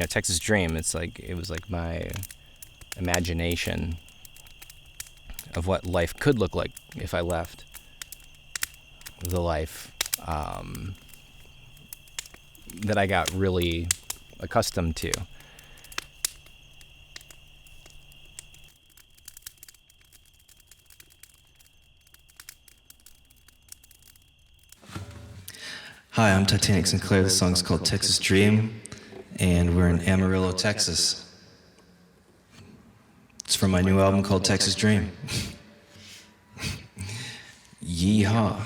Texas Dream, it was like my imagination of what life could look like if I left the life that I got really accustomed to. Hi, I'm Titanic Sinclair. The song's called Texas Dream, and we're in Amarillo, Texas. It's from my new album called Texas Dream. Yeehaw.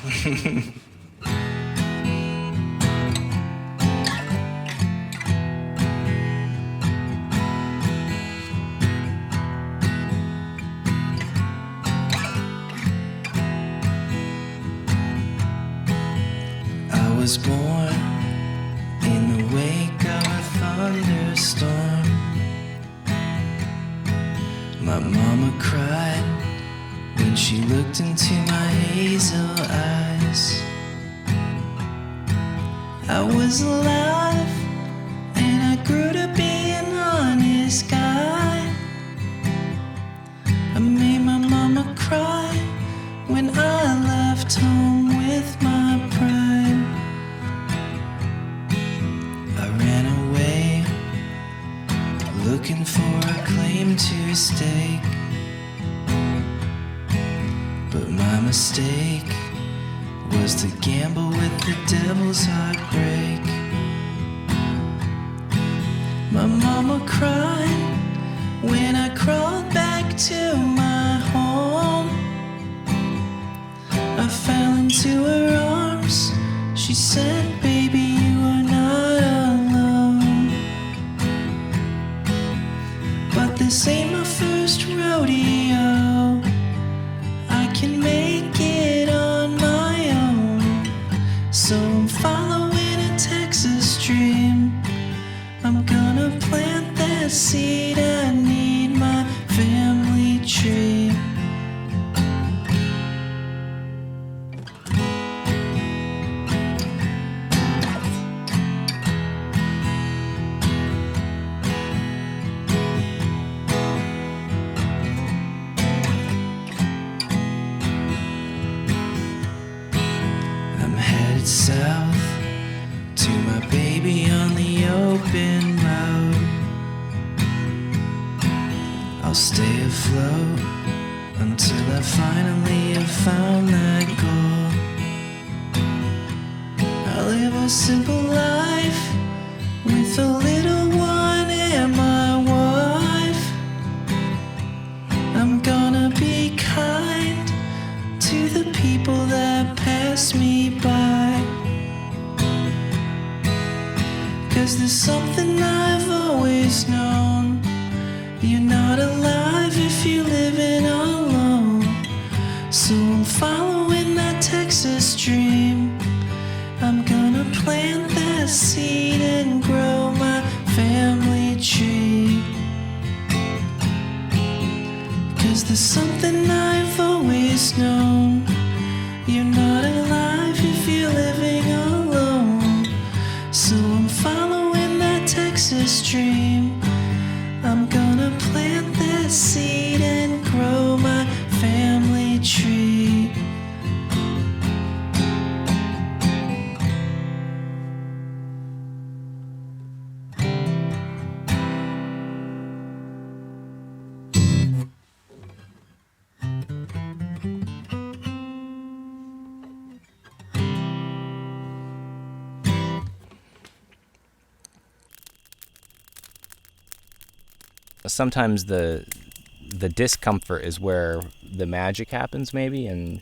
I was born in the wake of a thunderstorm. My mama cried when she looked into my hazel eyes. I was alive and I grew to be an honest guy. I made my mama cry when I left home with my pride. I ran away looking for a claim to stake, but my mistake was to gamble with the devil's heartbreak. My mama cried when I crawled back to my home. I fell into her arms. She said, "Baby, you are not alone." But this ain't my first rodeo. I can make it on my own. So I'm following a Texas dream. I'm gonna plant that seed. I need my family tree. South to my baby on the open road. I'll stay afloat until I finally have found that goal. I live a simple life with a little one and my wife. I'm gonna be kind to the people that pass me by. 'Cause there's something I've always known. You're not alive if you're living alone. So I'm following that Texas dream. I'm gonna plant that seed and grow my family tree. 'Cause there's something I've always known. You're not alive if you're living alone. So I'm following that Texas dream. I'm gonna plant that seed and grow my family tree. Sometimes the discomfort is where the magic happens, maybe. And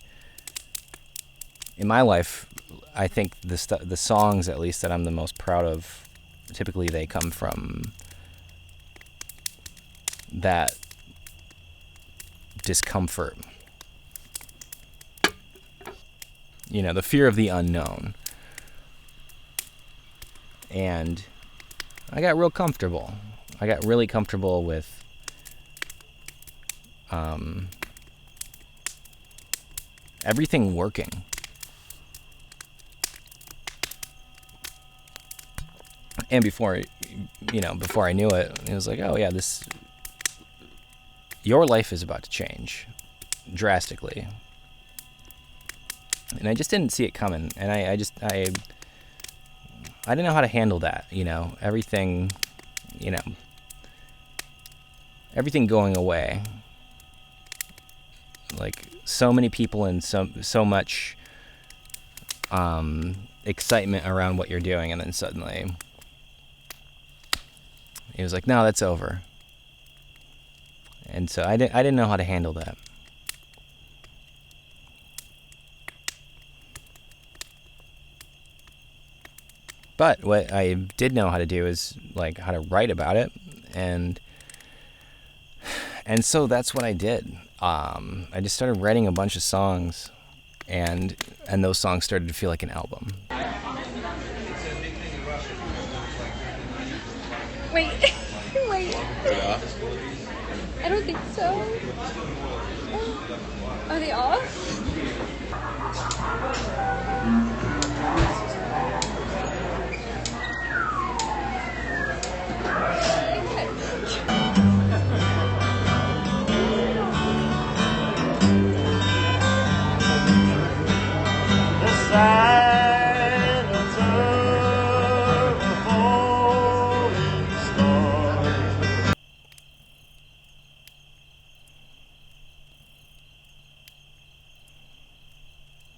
in my life, I think the songs, at least, that I'm the most proud of, typically they come from that discomfort. The fear of the unknown. And I got real comfortable. I got really comfortable with everything working. And before before I knew it, it was like, oh yeah, your life is about to change drastically. And I just didn't see it coming. And I didn't know how to handle that, everything going away. Like so many people and so much excitement around what you're doing, and then suddenly it was like, no, that's over. And so I didn't know how to handle that. But what I did know how to do is like how to write about it, and so that's what I did. I just started writing a bunch of songs, and those songs started to feel like an album. Wait. Yeah. I don't think so. Are they off?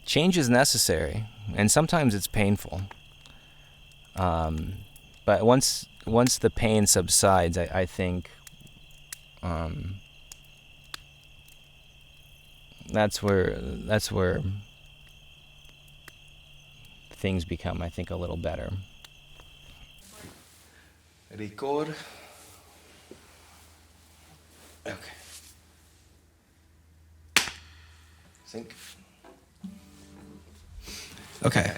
Change is necessary, and sometimes it's painful. But once the pain subsides, I think that's where things become, I think, a little better. Record. Okay. Sync. Okay.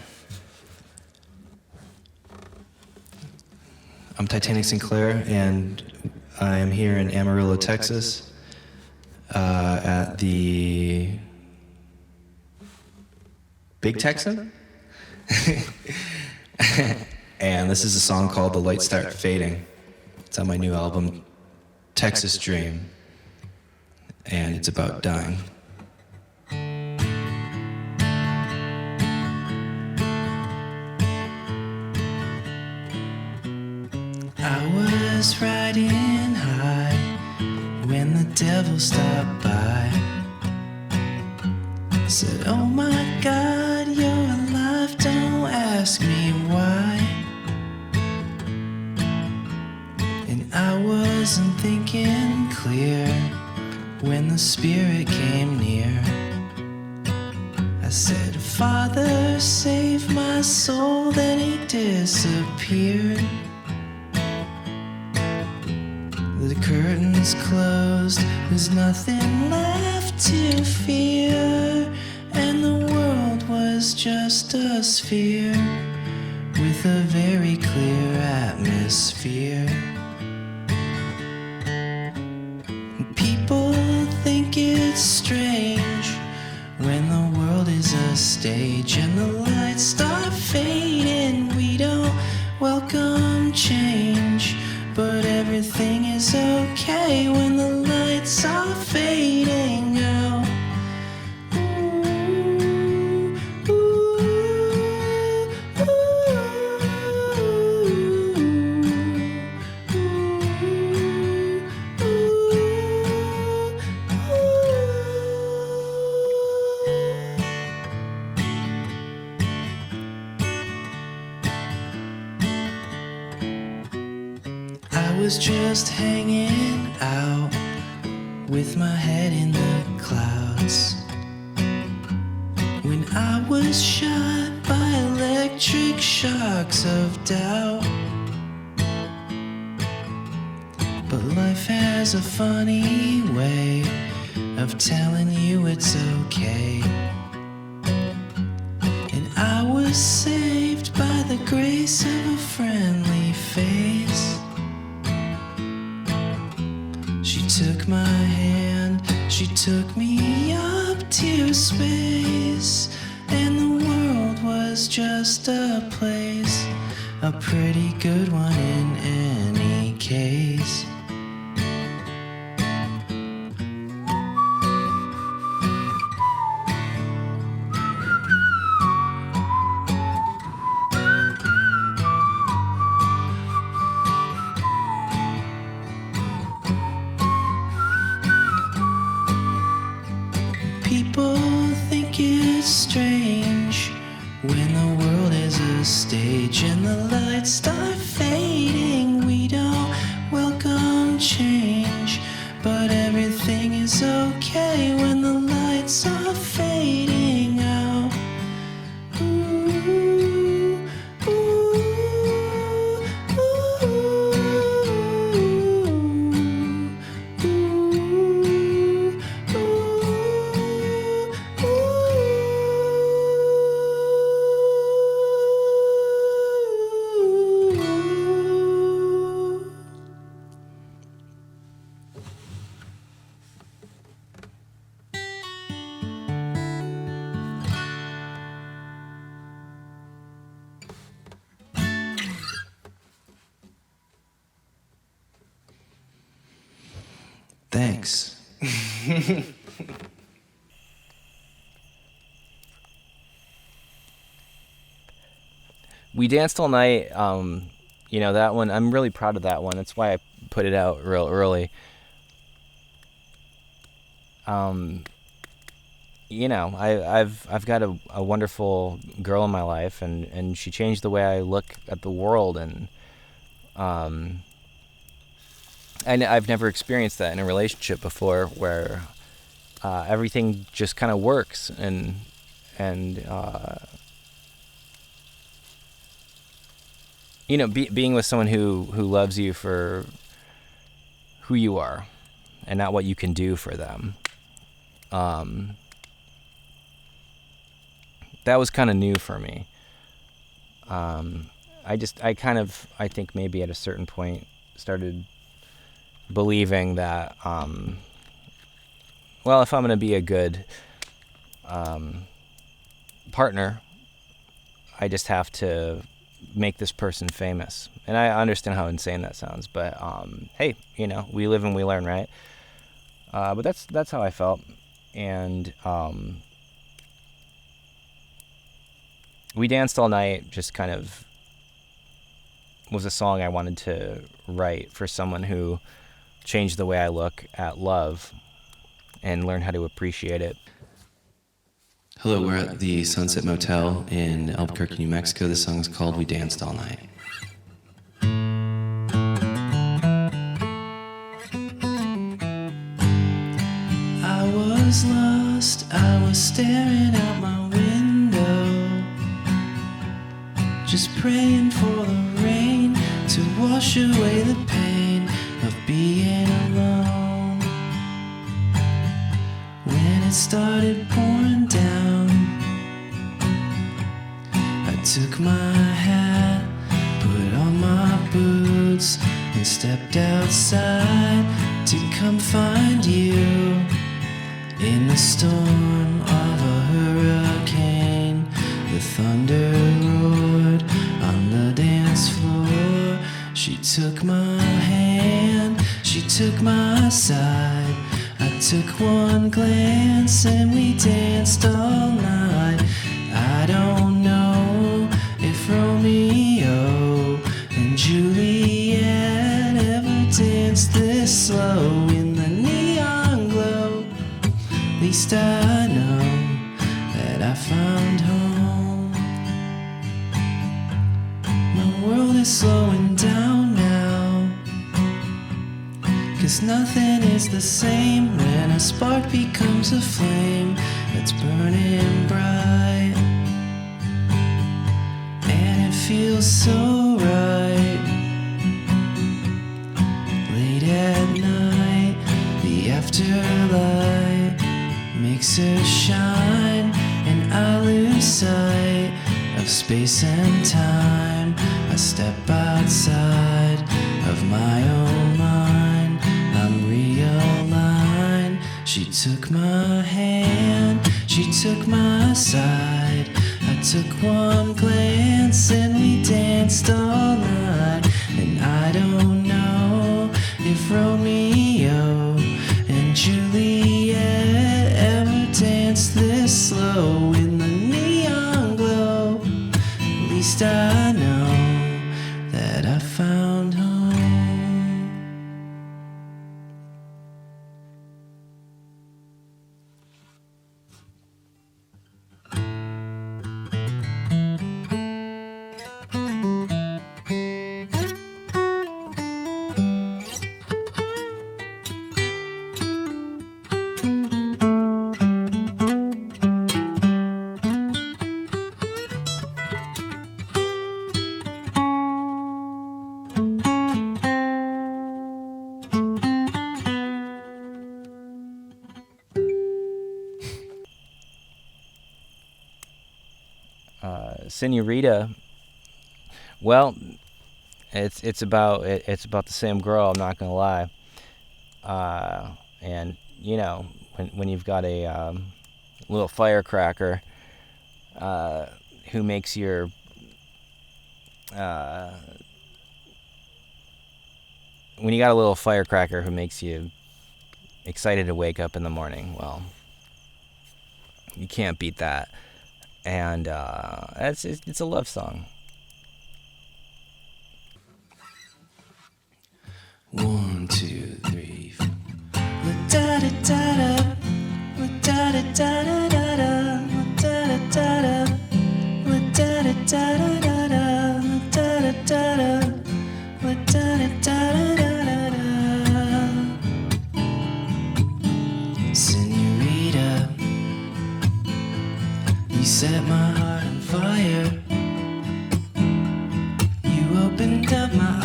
I'm Titanic Sinclair, and I am here in Amarillo, Texas, at the Big Texan? And this is a song called The Lights Start Fading. It's on my new album, Texas Dream, and it's about dying. I was riding high when the devil stopped by. Said, oh my God, you're alive, don't ask me why. And I wasn't thinking clear when the spirit came near. I said, Father, save my soul, then he disappeared. The curtains closed, there's nothing left to fear, and the world was just a sphere with a very clear atmosphere. People think it's strange when the world is a stage and the lights start fading. We don't welcome change, but everything is okay when the lights are fading out. Ooh, ooh, I was just hanging out with my head in the clouds when I was shot by electric shocks of doubt. But life has a funny way of telling you it's okay. And I was saved by the grace of a friendly face. She took my hand, she took me up to space, and the world was just a place, a pretty good one in case. People think it's strange when the world is a stage and the lights start fading. We don't welcome change, but everything is okay when the lights are fading out. Ooh, ooh, Thanks. We Danced All Night, that one, I'm really proud of that one. That's why I put it out real early. I've got a wonderful girl in my life, and she changed the way I look at the world, and I've never experienced that in a relationship before, where everything just kind of works, and being with someone who loves you for who you are and not what you can do for them. That was kind of new for me. I think maybe at a certain point started believing that, if I'm going to be a good partner, I just have to make this person famous. And I understand how insane that sounds, but hey, we live and we learn, right? But that's how I felt. And We Danced All Night just kind of was a song I wanted to write for someone who changed the way I look at love and learn how to appreciate it. Hello, we're at the Sunset Motel in Albuquerque, New Mexico. The song is called We Danced All Night. I was lost, I was staring out my window, just praying for the rain to wash away the pain of being alone. When it started pouring down, I took my hat, put on my boots, and stepped outside to come find you. In the storm of a hurricane, the thunder roared on the dance floor. She took my hand, she took my side. I took one glance and we danced all night. I don't know if Romeo and Juliet ever danced this slow in the neon glow. At least I know that I found home. My world is slowing down now, 'cause nothing is the same when a spark becomes a flame that's burning bright. And it feels so right. Late at night, the afterlight makes her shine, and I lose sight of space and time. I step outside of my own mind. I'm realigned. She took my hand, she took my side. I took one glance and we danced all night. And I don't know Senorita. Well, it's about the same girl. I'm not gonna lie. And you know, when you've got a little firecracker who makes your when you got a little firecracker who makes you excited to wake up in the morning, well, you can't beat that. And it's a love song. 1, 2, 3, 4. La da da da da. La da da da da da da. La da da da da. La da da da da da. La da da da da. La da da da da da. Senorita, you set my heart on fire. You opened up my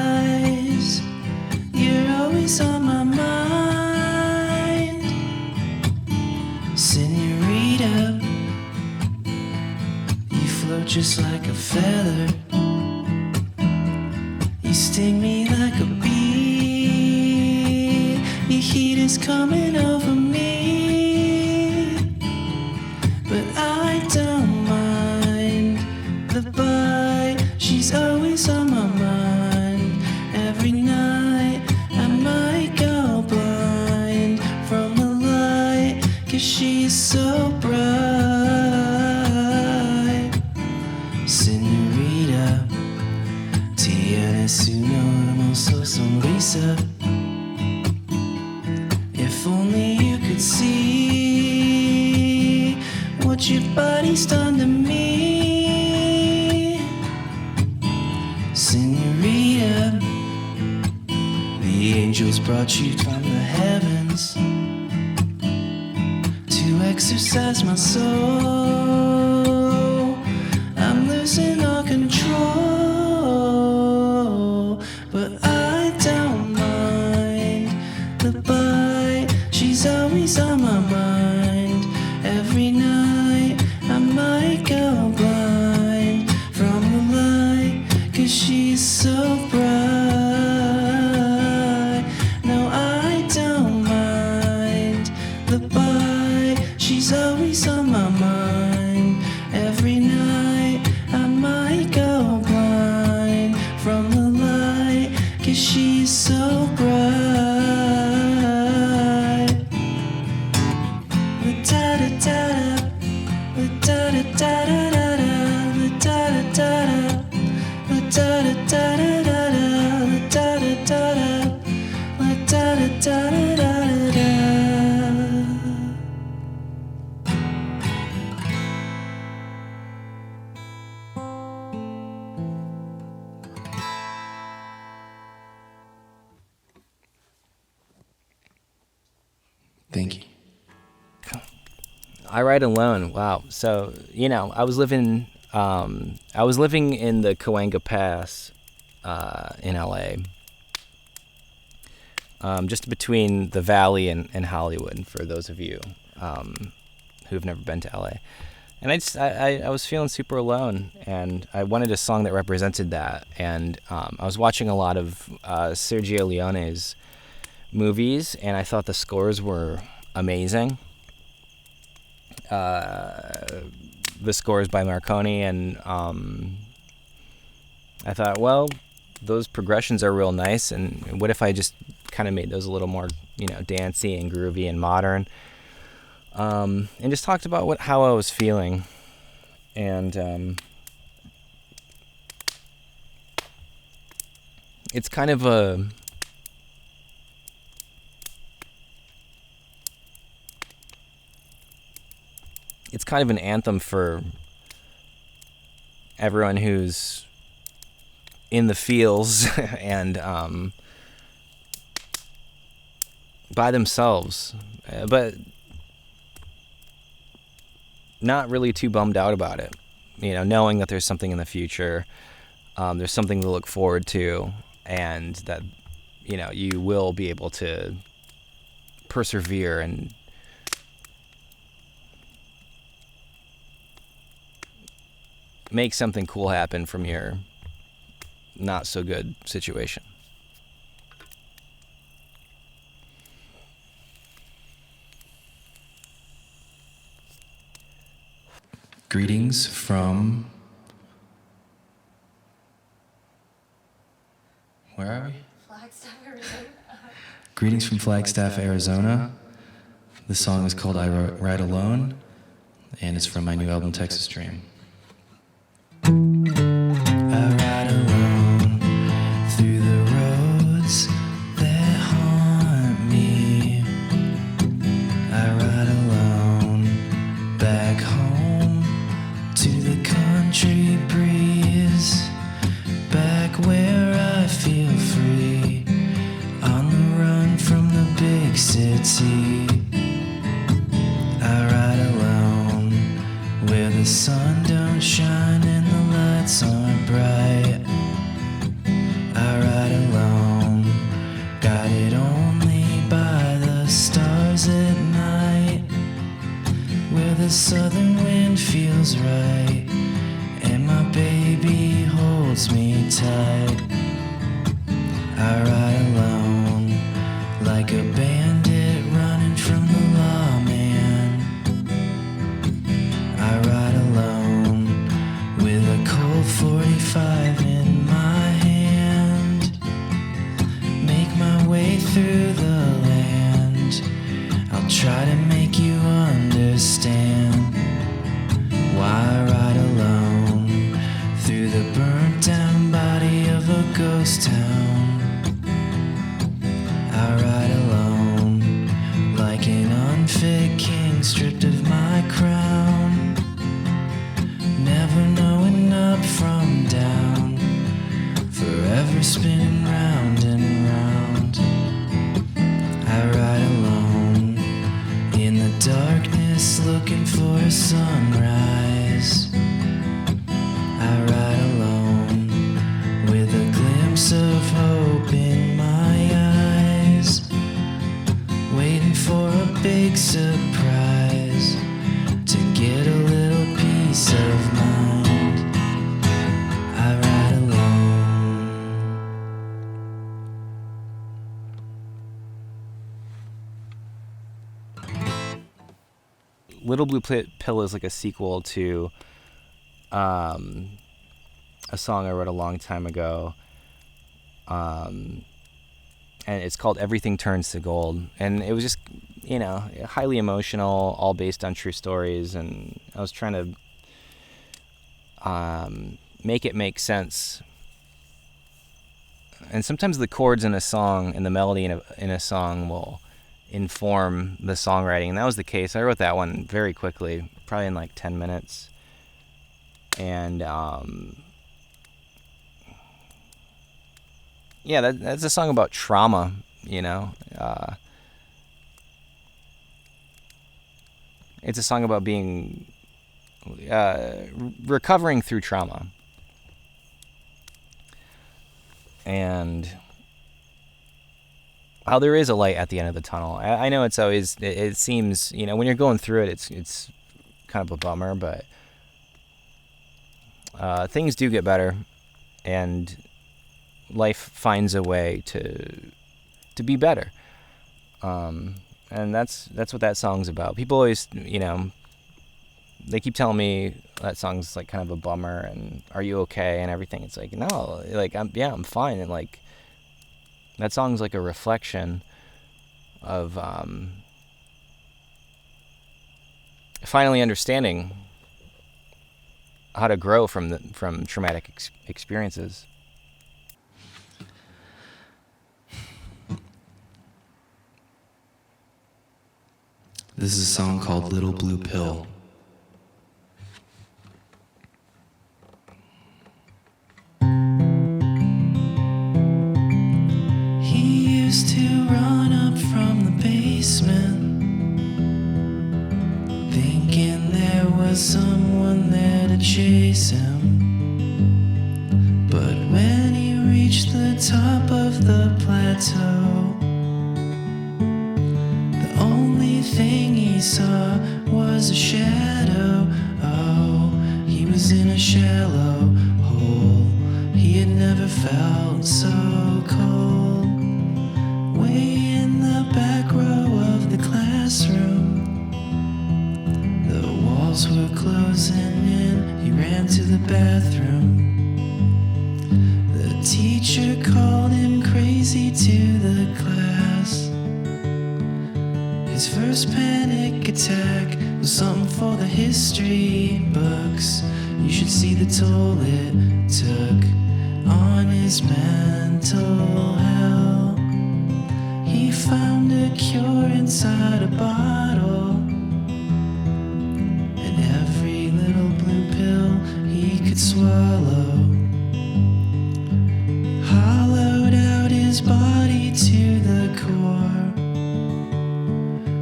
eyes. You're always on my mind. Senorita, you float just like a feather. You sting me like a bee. Your heat is coming over me, but I don't mind the bite. She's always on my mind. Every night I might go blind from the light, 'cause she's so bright. Senorita, tienes una hermosa sonrisa. If only you could see what your body's done to me. Senorita, the angels brought you from the heavens to exercise my soul. I'm losing all control, but I don't mind the bite. She's always on my mind. Every night I might go blind from the light, 'cause she's so bright. No, I don't mind the bite. She's always on my mind. Every night I might go blind from the light, 'cause she's so bright. La da da da da. La da da da da da da. La da da da da. La da da da da da da. La da da da da. La da da da da da da. Thank you. I Write Alone. Wow. So, you know, I was living in the Cahuenga Pass in LA. Just between the Valley and Hollywood, for those of you who've never been to LA. And I was feeling super alone, and I wanted a song that represented that. And I was watching a lot of Sergio Leone's movies, and I thought the scores were amazing. The scores by Marconi, and I thought, well, those progressions are real nice, and what if I just kind of made those a little more, you know, dancey and groovy and modern, and just talked about how I was feeling, and it's kind of an anthem for everyone who's in the fields and by themselves, but not really too bummed out about it. You know, knowing that there's something in the future, there's something to look forward to, and that, you know, you will be able to persevere make something cool happen from your not so good situation. Greetings from... Where are we? Flagstaff, Arizona. Greetings from Flagstaff, Arizona. The song is called I Ride Alone, and it's from my new album, Texas Dream. I ride alone through the roads that haunt me. I ride alone back home to the country breeze, back where I feel free, on the run from the big city. I ride alone where the sun don't shine and the lights aren't bright. I ride alone, guided only by the stars at night, where the southern wind feels right and my baby holds me tight. I ride alone like a bandit running from the lawman. I ride alone with a Colt 45 in my hand, make my way through the land. I'll try to make you understand why I ride alone through the burnt down body of a ghost town. I ride alone like an unfit king stripped of my crown, never knowing up from down, forever spinning round and round. I ride alone in the darkness looking for a sunrise. I ride alone with a glimpse of hope in my eyes, waiting for a big surprise to get a little peace of mind. I ride alone. Little Blue Pill is like a sequel to a song I wrote a long time ago, and it's called Everything Turns to Gold. And it was just, highly emotional, all based on true stories, and I was trying to make it make sense. And sometimes the chords in a song and the melody in a song will inform the songwriting, and that was the case. I wrote that one very quickly, probably in like 10 minutes. And that's a song about trauma, it's a song about being recovering through trauma. And how there is a light at the end of the tunnel. I know it's always, it seems, when you're going through it, it's kind of a bummer, but things do get better, and life finds a way to be better. And that's what that song's about. People always, they keep telling me that song's like kind of a bummer and are you okay and everything. It's like, no, like I'm fine. And like that song's like a reflection of finally understanding how to grow from traumatic experiences. This is a song called Little Blue Pill. He used to run up from the basement, thinking there was someone there to chase him. But when he reached the top of the plateau, the only thing he saw was a shadow. Oh, he was was in a shallow hole. He had never felt so cold. Way in the back row of the classroom, the walls were closing in. He ran to the bathroom. The teacher called him crazy to the class. His first panic attack was something for the history books. You should see the toll it took on his mental health. He found a cure inside a bottle, and every little blue pill he could swallow hollowed out his body to the core,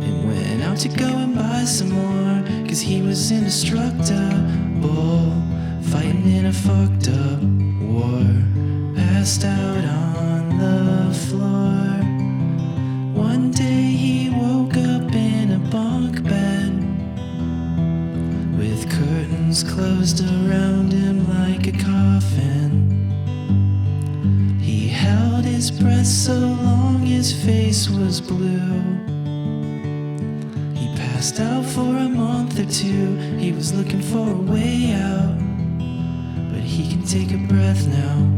and went out to go and buy some more, 'cause he was indestructible, fighting in a fucked up war. Passed out on the floor. One day he woke up in a bunk bed, with curtains closed around him like a coffin. He held his breath so long his face was blue. He passed out for a month or two. He was looking for a way out, but he can take a breath now.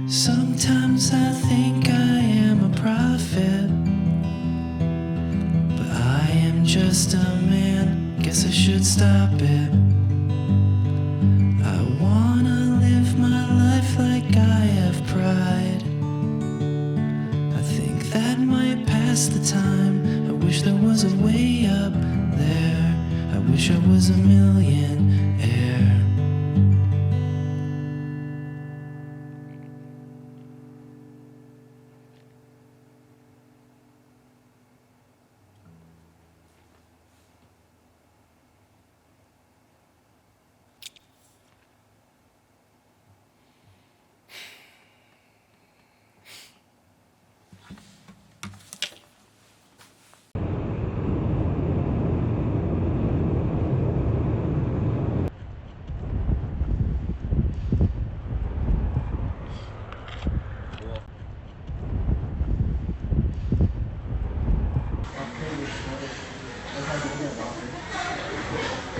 Sometimes I think I am a prophet, but I am just a man. Guess I should stop it. I wanna live my life like I have pride. I think that might pass the time. I wish there was a way up there. I wish I was a millionaire.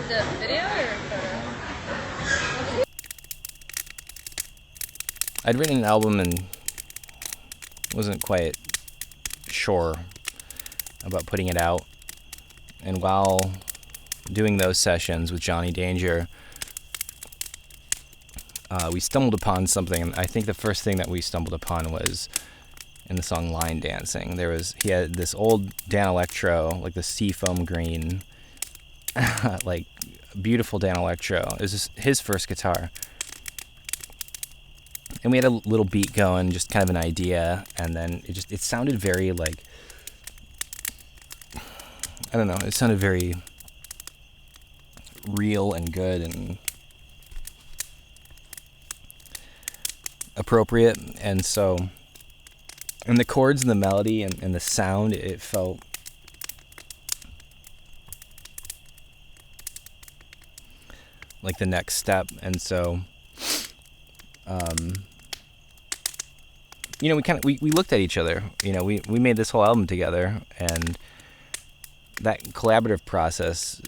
Is it video or photo? I'd written an album and wasn't quite sure about putting it out. And while doing those sessions with Johnny Danger, we stumbled upon something. And I think the first thing that we stumbled upon was in the song Line Dancing. He had this old Dan Electro, like the seafoam green, like beautiful Dan Electro. It was his first guitar. And we had a little beat going, just kind of an idea, and then it sounded very like, I don't know, it sounded very real and good and appropriate. And so, and the chords and the melody and the sound, it felt like the next step. And so, we looked at each other. We made this whole album together, and that collaborative process,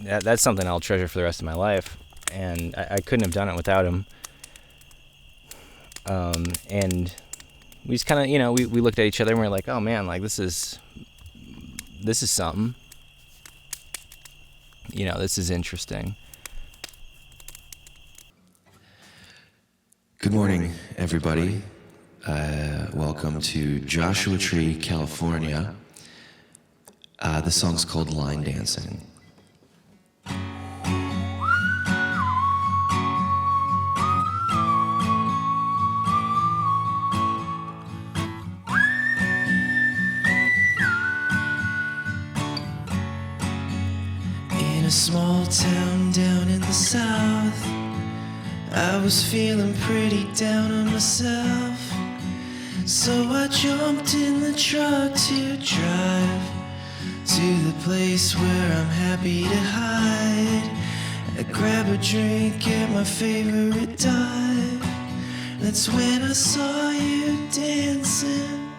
that's something I'll treasure for the rest of my life. And I couldn't have done it without him. And we just kind of, we looked at each other and we were like, oh man, like this is something. This is interesting. Good morning, everybody. Welcome to Joshua Tree, California. The song's called Line Dancing. In a small town down in the south, I was feeling pretty down on myself. So I jumped in the truck to drive to the place where I'm happy to hide. I grab a drink at my favorite dive. That's when I saw you dancing.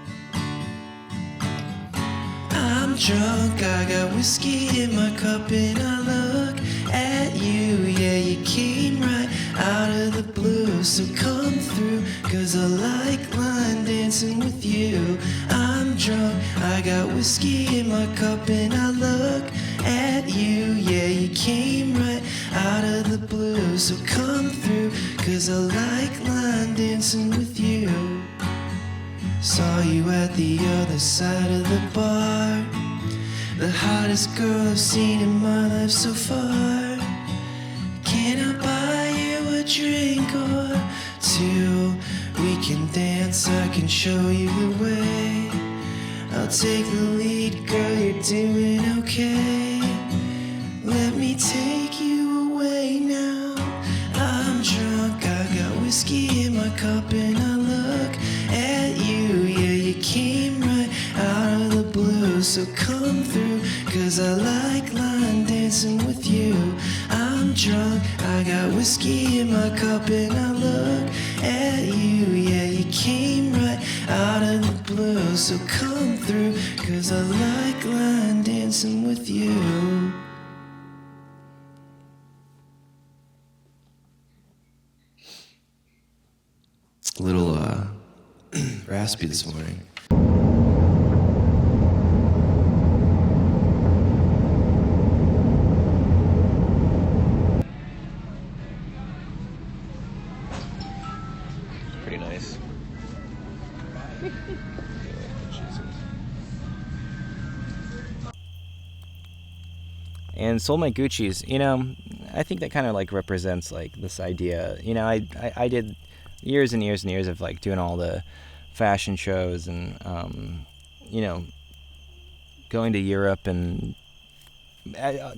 I'm drunk, I got whiskey in my cup, and I look at you. Yeah, you came right out of the blue. So come through, 'cause I like line dancing with you. I'm drunk, I got whiskey in my cup, and I look at you. Yeah, you came right out of the blue. So come through, 'cause I like line dancing with you. Saw you at the other side of the bar, the hottest girl I've seen in my life so far. Can I buy you a drink or two? We can dance, I can show you the way. I'll take the lead, girl, you're doing okay. Let me take you away now. I'm drunk, I got whiskey in my cup, and I look at you. Yeah, you came right out of the blue. So come through, 'cause I like line dancing with you. I'm drunk, I got whiskey in my cup, and I look at you. Yeah, you came right out of the blue. So come through, 'cause I like line dancing with you. A little raspy this morning. Pretty nice. And sold my Gucci's. You know, I think that kind of like represents like this idea. You know, I did years and years and years of like doing all the fashion shows and you know, going to Europe, and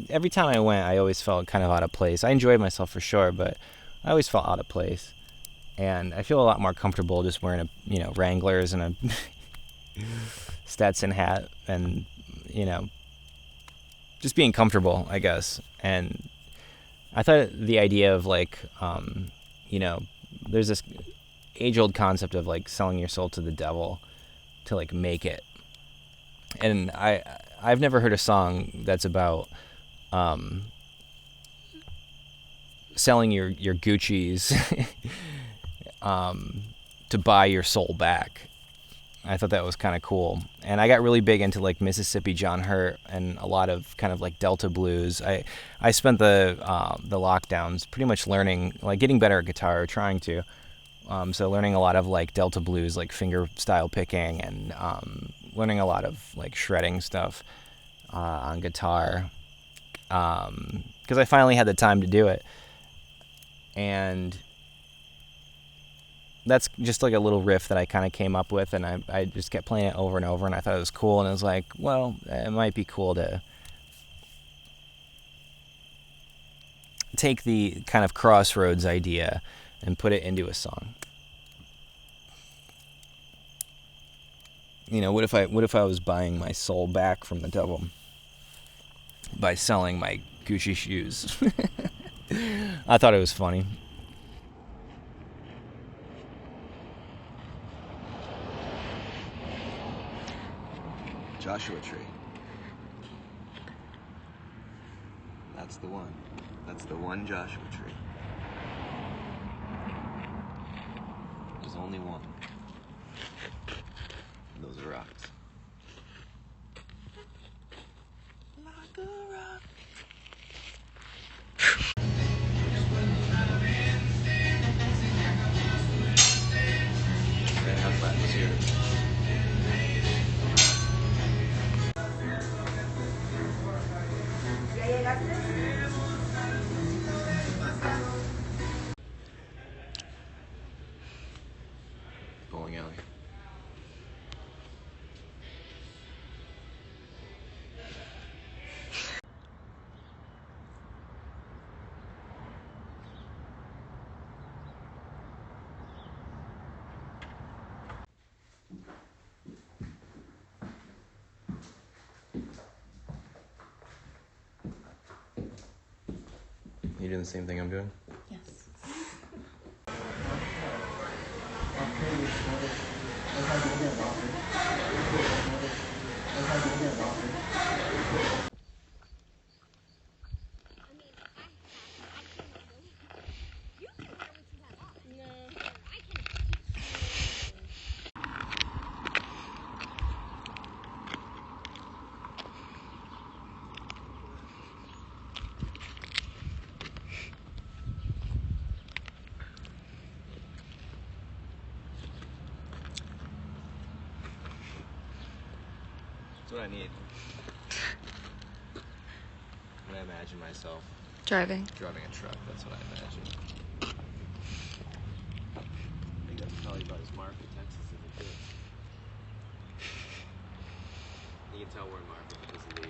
every time I went, I always felt kind of out of place. I enjoyed myself for sure, but I always felt out of place. And I feel a lot more comfortable just wearing Wranglers and a Stetson hat, and just being comfortable, I guess. And I thought the idea of like there's this age-old concept of like selling your soul to the devil to like make it. And I've never heard a song that's about selling your Gucci's to buy your soul back. I thought that was kind of cool. And I got really big into like Mississippi John Hurt and a lot of kind of like Delta blues. I spent the lockdowns pretty much learning, like getting better at guitar, trying to. So learning a lot of like Delta blues, like finger style picking, and learning a lot of like shredding stuff on guitar, because I finally had the time to do it. And that's just like a little riff that I kind of came up with, and I just kept playing it over and over, and I thought it was cool, and I was like, well, it might be cool to take the kind of Crossroads idea and put it into a song. What if I was buying my soul back from the devil by selling my Gucci shoes? I thought it was funny. Joshua Tree. That's the one. That's the one Joshua Tree. There's only one. And those are rocks. Like a rock. Red Hot Flatness here. Bowling alley. You doing the same thing I'm doing? Yes. That's what I need. When I imagine myself Driving. driving a truck, that's what I imagine. I think that's probably about as market Texas as it gets. You can tell we're in market because of the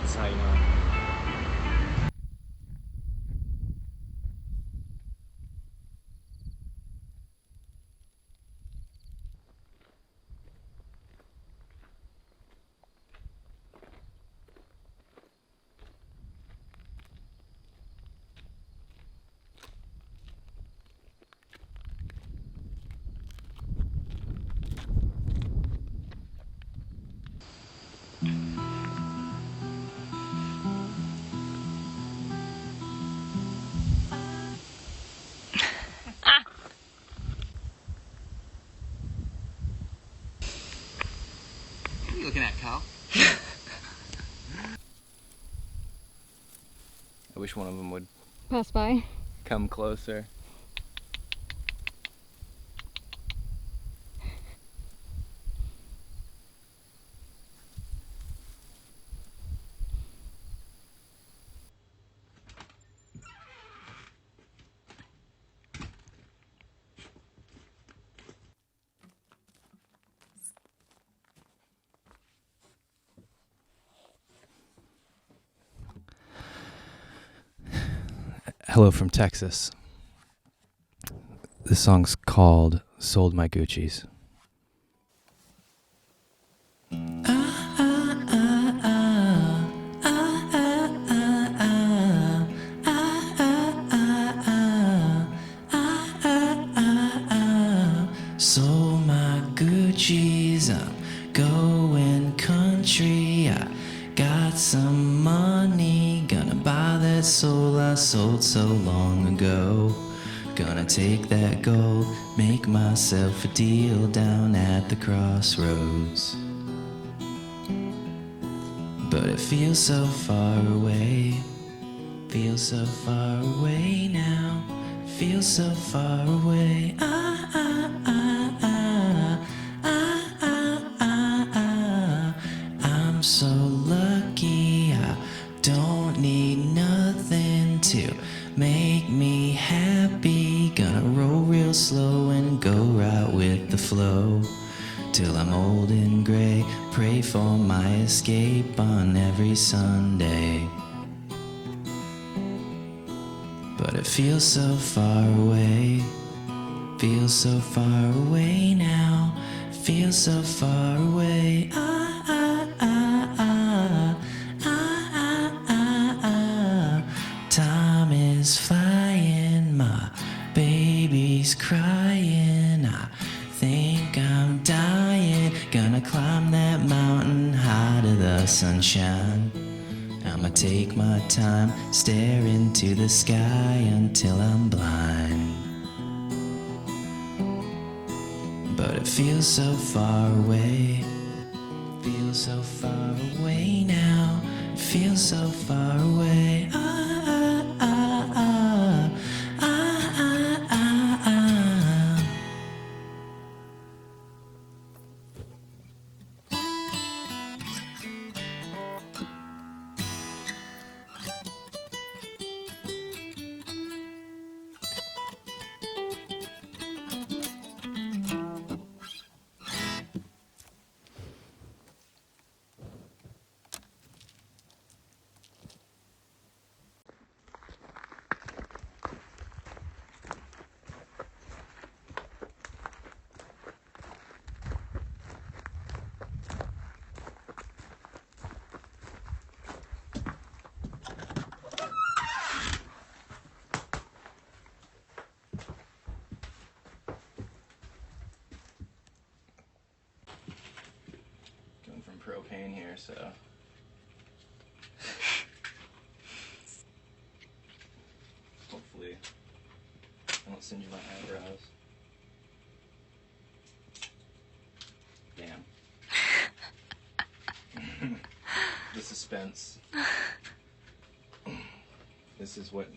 That's how you know. What are you looking at, Kyle? I wish one of them would Pass by. come closer. Hello from Texas. This song's called Sold My Gucci's. Sold my Gucci's, I'm going country. I got some money, gonna buy that soul I sold so long ago. Gonna take that gold, make myself a deal down at the crossroads. But it feels so far away, feels so far away now, feels so far away. I'm so lucky, I don't need nothing to make me happy. Gonna roll real slow and go right with the flow till I'm old and gray. Pray for my escape on every Sunday. But it feels so far away, feels so far away now, feels so far away. Time is flying, my baby's crying. I think I'm dying, gonna climb that mountain high to the sunshine. I'ma take my time, stare into the sky until I'm blind. But it feels so far away, feels so far away now, feels so far away. pain here, so. Hopefully, I don't singe my eyebrows. Damn. The suspense. This is what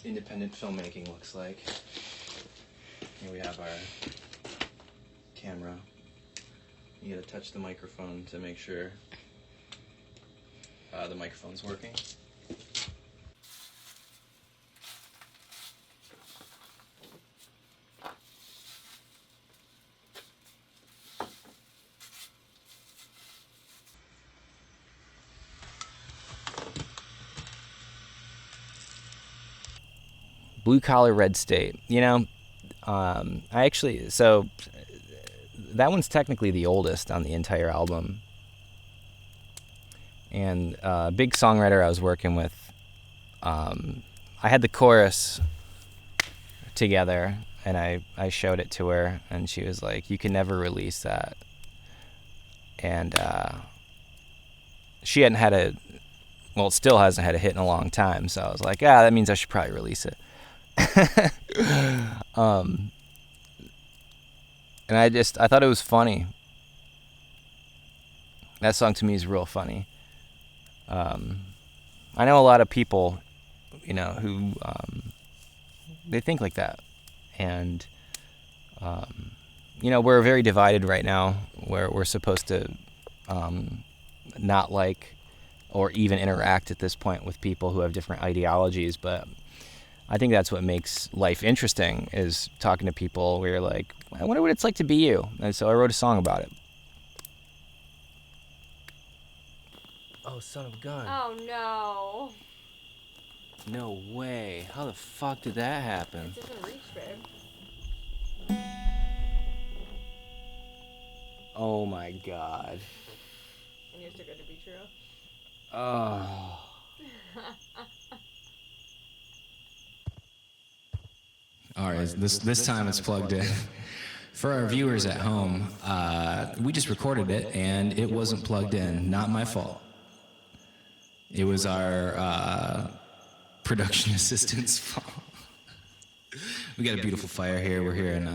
independent filmmaking looks like. Here we have our camera. You gotta touch the microphone to make sure the microphone's working. Blue Collar Red State. You know, so that one's technically the oldest on the entire album. And a big songwriter I was working with, I had the chorus together, and I showed it to her, and she was like, "You can never release that." And she hadn't had it still hasn't had a hit in a long time, so I was like, that means I should probably release it. And I thought it was funny. That song to me is real funny. I know a lot of people, who they think like that, and we're very divided right now, where we're supposed to not like or even interact at this point with people who have different ideologies, but I think that's what makes life interesting, is talking to people where you're like, I wonder what it's like to be you. And so I wrote a song about it. Oh, son of a gun. Oh, no. No way. How the fuck did that happen? It doesn't reach, babe. Oh, my God. And you're too good to be true. Oh. All right, this time it's plugged in. For our viewers at home, we just recorded it, and it wasn't plugged in. Not my fault. It was our production assistant's fault. We got a beautiful fire here. We're here in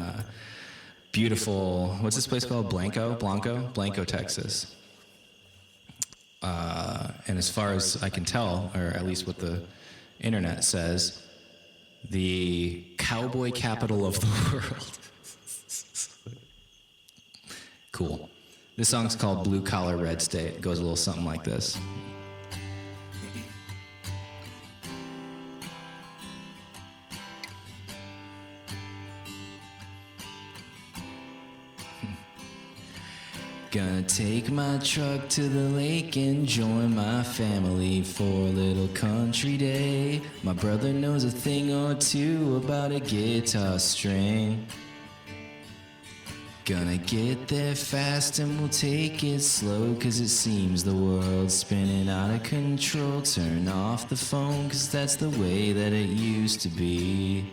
beautiful, what's this place called? Blanco, Texas. And as far as I can tell, or at least what the internet says, the cowboy capital of the world. Cool. This song's called Blue Collar Red State. It goes a little something like this. Gonna take my truck to the lake and join my family for a little country day. My brother knows a thing or two about a guitar string. Gonna get there fast and we'll take it slow, 'cause it seems the world's spinning out of control. Turn off the phone, 'cause that's the way that it used to be.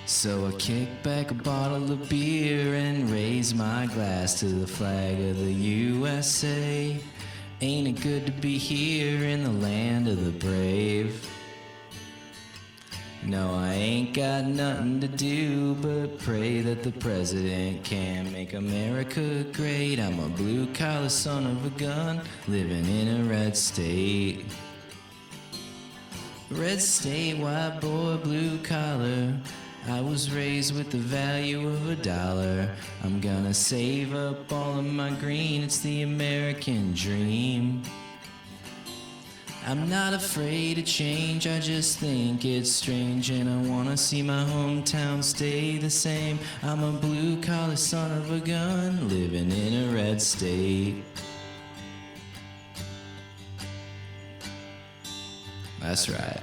So I kick back a bottle of beer and raise my glass to the flag of the USA. Ain't it good to be here in the land of the brave? No, I ain't got nothing to do but pray that the president can make America great. I'm a blue-collar son of a gun living in a red state. Red state, white boy, blue collar. I was raised with the value of $1. I'm gonna save up all of my green, it's the American dream. I'm not afraid of change, I just think it's strange, and I wanna see my hometown stay the same. I'm a blue-collar son of a gun living in a red state. That's right.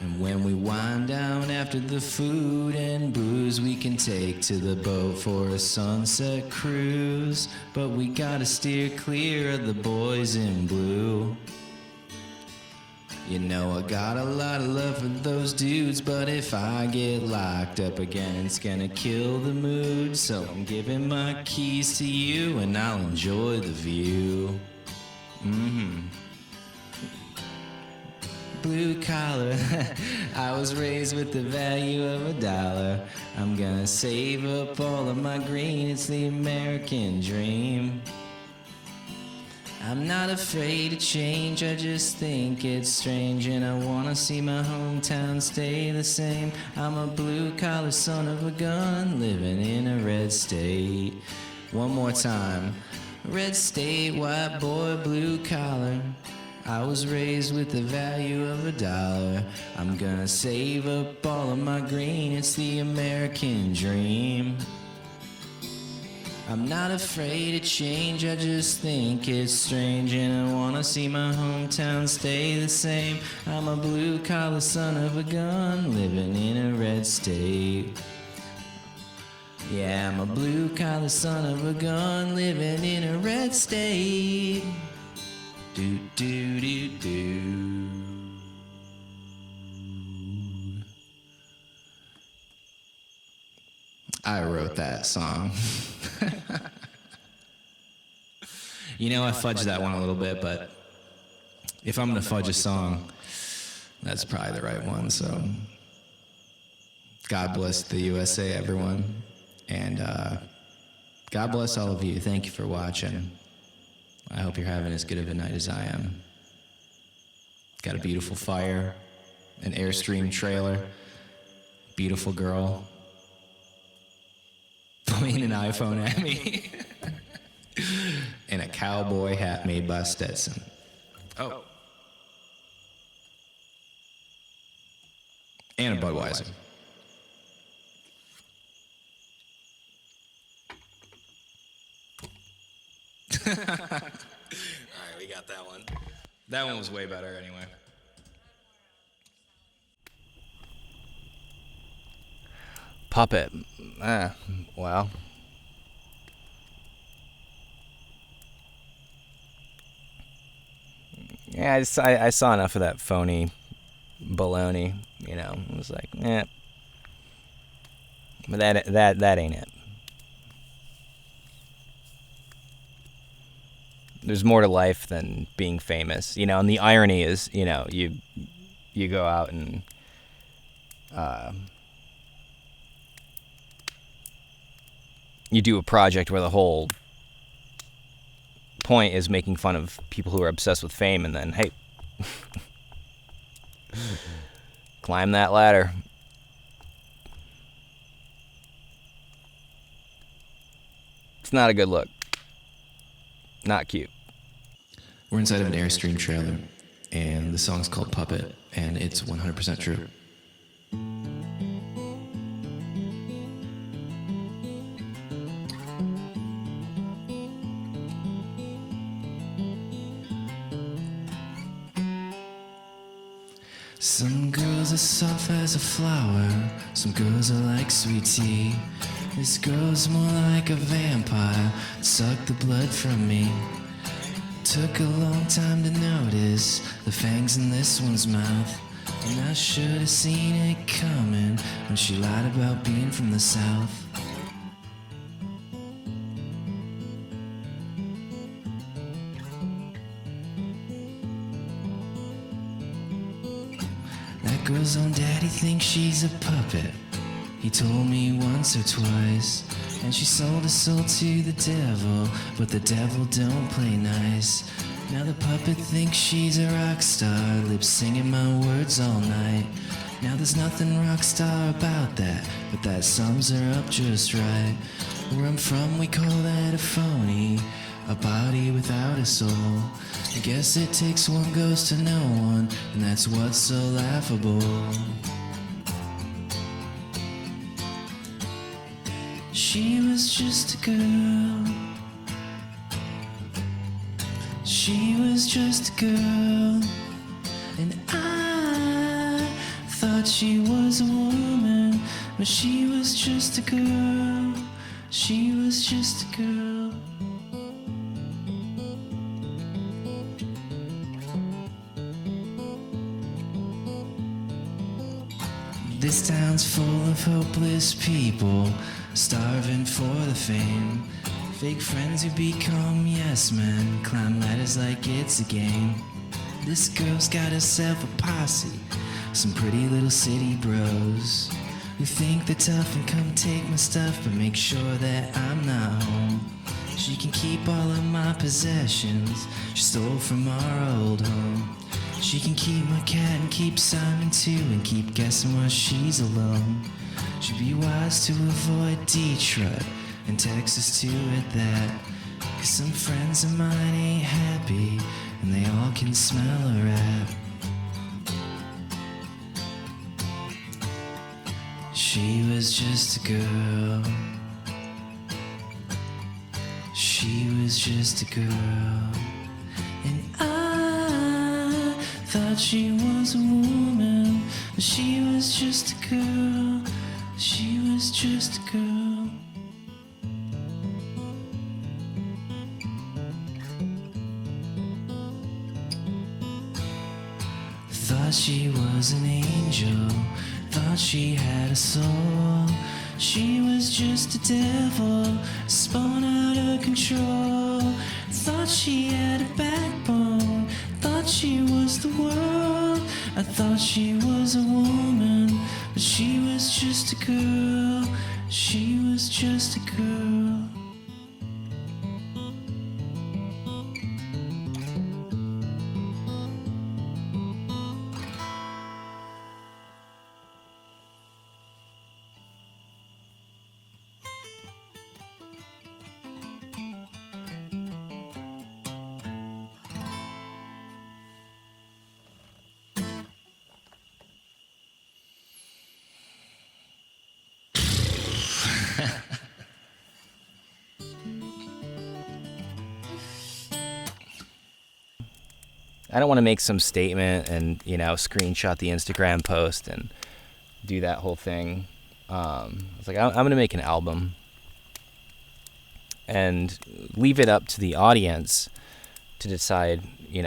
And when we wind down after the food and booze, we can take to the boat for a sunset cruise. But we gotta steer clear of the boys in blue. You know I got a lot of love for those dudes, but if I get locked up again, it's gonna kill the mood. So I'm giving my keys to you, and I'll enjoy the view. Blue collar, I was raised with the value of $1. I'm gonna save up all of my green, it's the American dream. I'm not afraid to change, I just think it's strange, and I wanna see my hometown stay the same. I'm a blue-collar son of a gun, living in a red state. One more time. Red state, white boy, blue collar. I was raised with the value of $1. I'm gonna save up all of my green, it's the American dream. I'm not afraid to change, I just think it's strange, and I wanna see my hometown stay the same. I'm a blue-collar son of a gun, living in a red state. Yeah, I'm a blue-collar son of a gun, living in a red state. Do do do do. I wrote that song. You know, I fudged that one a little bit, but if I'm gonna fudge a song, that's probably the right one. So, God bless the USA, everyone, and God bless all of you. Thank you for watching. I hope you're having as good of a night as I am. Got a beautiful fire, an Airstream trailer, beautiful girl pointing an iPhone at me, and a cowboy hat made by Stetson. Oh. And a Budweiser. All right, we got that one. That one was way better anyway. Puppet. Well. Yeah, I saw enough of that phony baloney, you know. It was like, but that ain't it. There's more to life than being famous, you know. And the irony is, you know, you go out and you do a project where the whole point is making fun of people who are obsessed with fame, and then, hey, climb that ladder. It's not a good look. Not cute. We're inside of an Airstream trailer, and the song's called Puppet, and it's 100% true. Some girls are soft as a flower, some girls are like sweet tea. This girl's more like a vampire, sucked the blood from me. Took a long time to notice the fangs in this one's mouth, and I should have seen it coming when she lied about being from the South. That girl's own daddy thinks she's a puppet. He told me once or twice, and she sold her soul to the devil, but the devil don't play nice. Now the puppet thinks she's a rock star, lip singing my words all night. Now there's nothing rock star about that, but that sums her up just right. Where I'm from we call that a phony, a body without a soul. I guess it takes one ghost to know one, and that's what's so laughable. She was just a girl. She was just a girl, and I thought she was a woman, but she was just a girl. She was just a girl. This town's full of hopeless people, starving for the fame. Fake friends who become yes men, climb ladders like it's a game. This girl's got herself a posse, some pretty little city bros who think they're tough and come take my stuff, but make sure that I'm not home. She can keep all of my possessions she stole from our old home. She can keep my cat and keep Simon too, and keep guessing why she's alone. She'd be wise to avoid Detroit and Texas too at that, 'cause some friends of mine ain't happy and they all can smell a rat. She was just a girl. She was just a girl. And I thought she was a woman, but she was just a girl. She was just a girl. Thought she was an angel, thought she had a soul. She was just a devil, spun out of control. Thought she had a backbone, thought she was the world. I thought she was a woman, but she was just a girl. She was just a girl. I don't want to make some statement and, screenshot the Instagram post and do that whole thing. It's like, I'm going to make an album and leave it up to the audience to decide, leave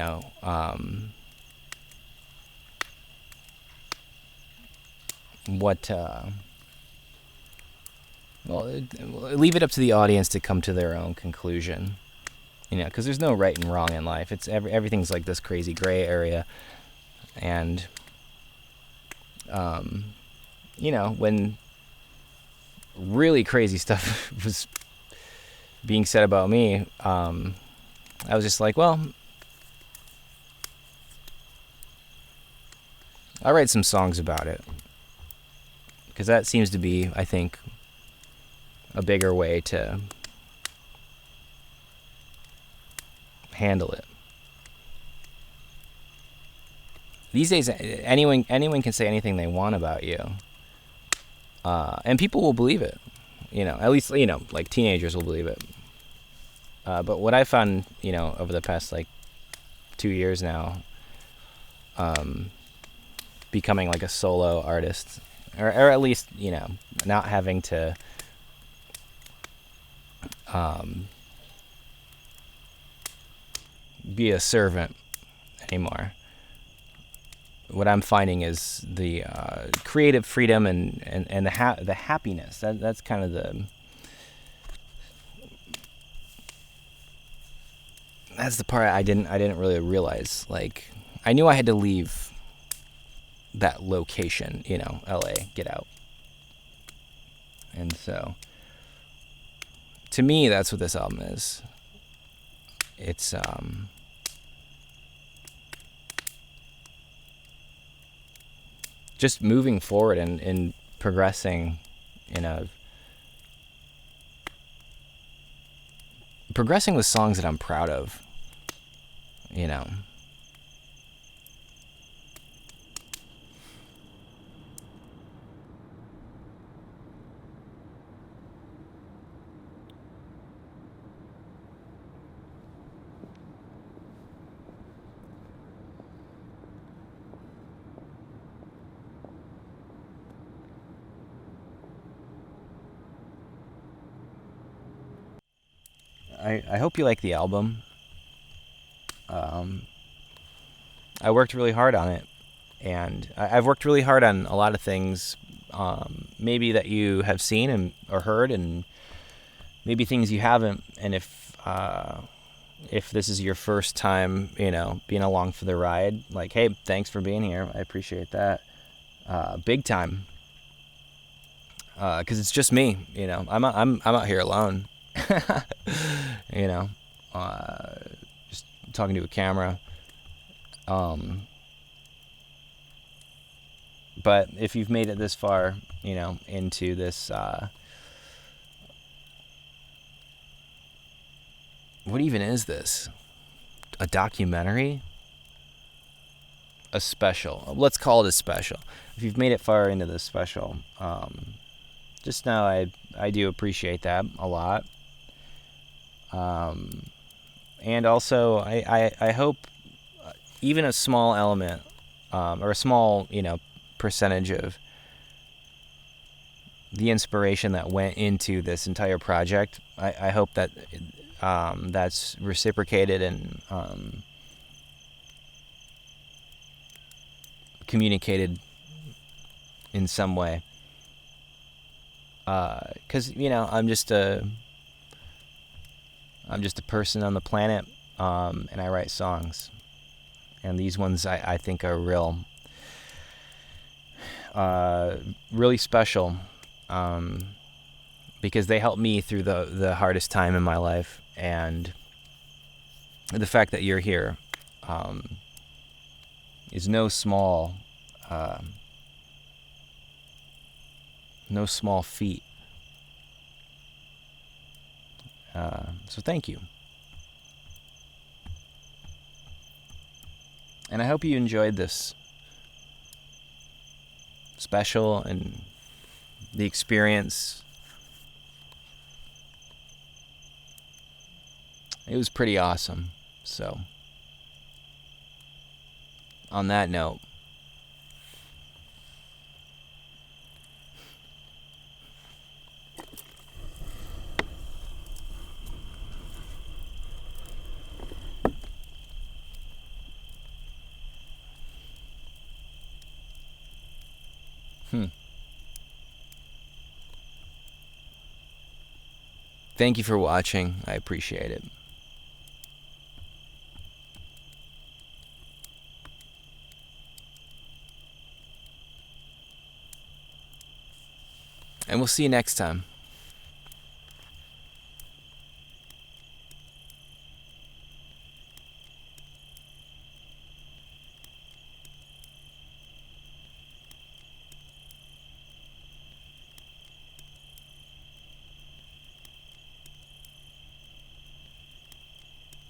it up to the audience to come to their own conclusion. Because there's no right and wrong in life. It's everything's like this crazy gray area. And, when really crazy stuff was being said about me, I was just like, well, I'll write some songs about it. Because that seems to be, I think, a bigger way to handle it. These days, anyone can say anything they want about you, and people will believe it. At least like teenagers will believe it. But what I found, over the past 2 years now, becoming like a solo artist, or at least not having to be a servant anymore. What I'm finding is the creative freedom and the happiness. That's kind of that's the part I didn't really realize. Like, I knew I had to leave that location, LA, get out. And so, to me, that's what this album is. It's just moving forward and progressing progressing with songs that I'm proud of, I hope you like the album. I worked really hard on it, and I've worked really hard on a lot of things maybe that you have seen or heard, and maybe things you haven't. And if this is your first time, being along for the ride, like, hey, thanks for being here. I appreciate that, big time. Because it's just me, I'm out here alone, just talking to a camera. But if you've made it this far, into this, what even is this? A documentary? A special? Let's call it a special. If you've made it far into this special, just know I do appreciate that a lot. And also, I hope even a small element, or a small, percentage of the inspiration that went into this entire project, I hope that that's reciprocated and communicated in some way. Because I'm just a person on the planet, and I write songs, and these ones I think are really special, because they helped me through the hardest time in my life, and the fact that you're here is no small feat. So thank you. And I hope you enjoyed this special and the experience. It was pretty awesome. So, on that note, thank you for watching. I appreciate it. And we'll see you next time.